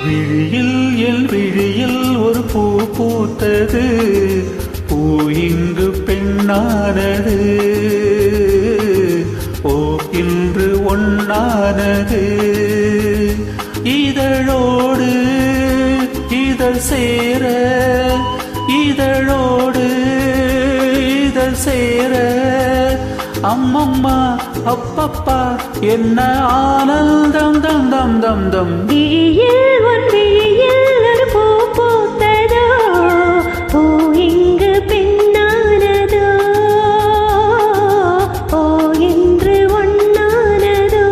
விழியில் என் விழியில் ஒரு பூ பூத்தது, பூ இங்கு பெண்ணானது, ஓ இன்று ஒன்னானது. இதழோடு இதழ் சேர, இதழோடு இதழ் சேர, அம்மம்மா அப்பப்பா என்ன ஆனந்தம் தம் தம் தம் தம். விழியில் உன் விழியில் ஒரு பூ பூத்ததோ, பூ இங்கு பெண்ணானதோ, ஓ இன்று ஒன்னானதோ.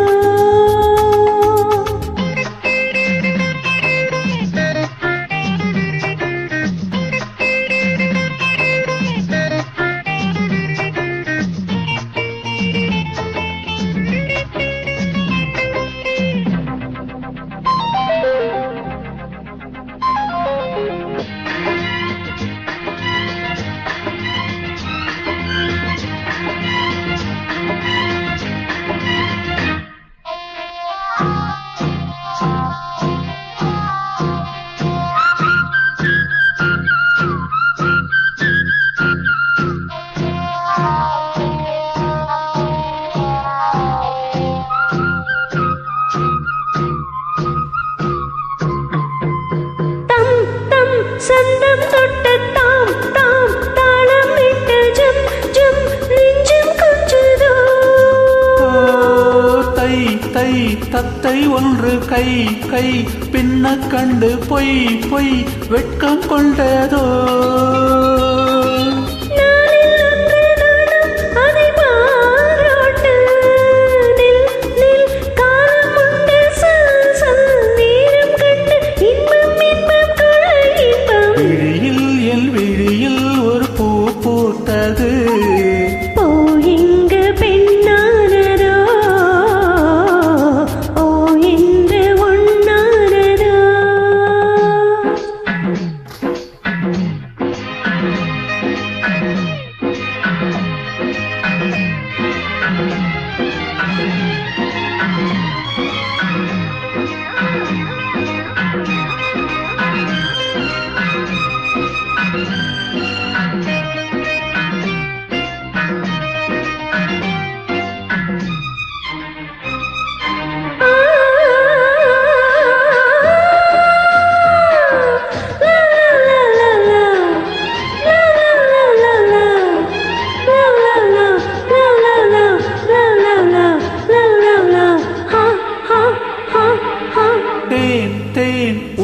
சந்தம் தொட்ட தாம் தாம் தாளம் விட்டு ஜம் ஜம் நெஞ்சம் கொஞ்சுதோ. தை தை தத்தை ஒன்று கை கை பின்ன கண்டு பொய் பொய் வெட்கம் கொண்டதோ.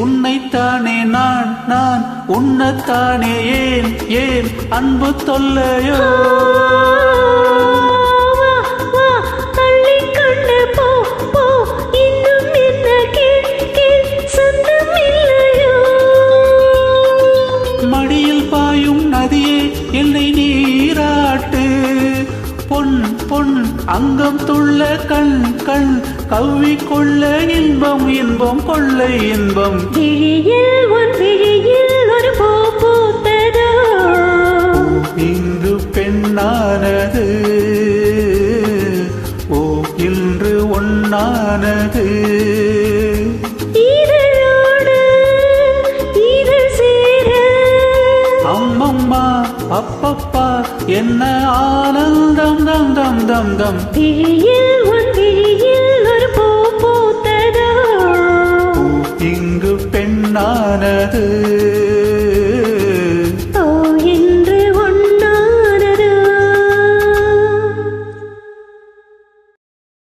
உன்னைத்தானே நான் நான் உன்னத்தானே ஏன் ஏன் அன்பு தொல்லையோ. மடியில் பாயும் நதியே என்னை நீராட்டு, பொன் பொன் அங்கம் துள்ள கண் கண் கவ்விக்கொள்ள இன்பம் இன்பம் கொள்ளை இன்பம். விழியில் உன் விழியில் ஒரு பூ பூத்ததோ, இங்கு பெண்ணானது, ஓ இன்று ஒன்னானது. இதழோடு இதழ் சேர, அம்மம்மா அப்பப்பா என்ன ஆனந்தம் தம் தம் தம் தம். விழியில் உன் விழியில் ஒரு பூ பூத்ததோ, இங்கு பெண்ணானது.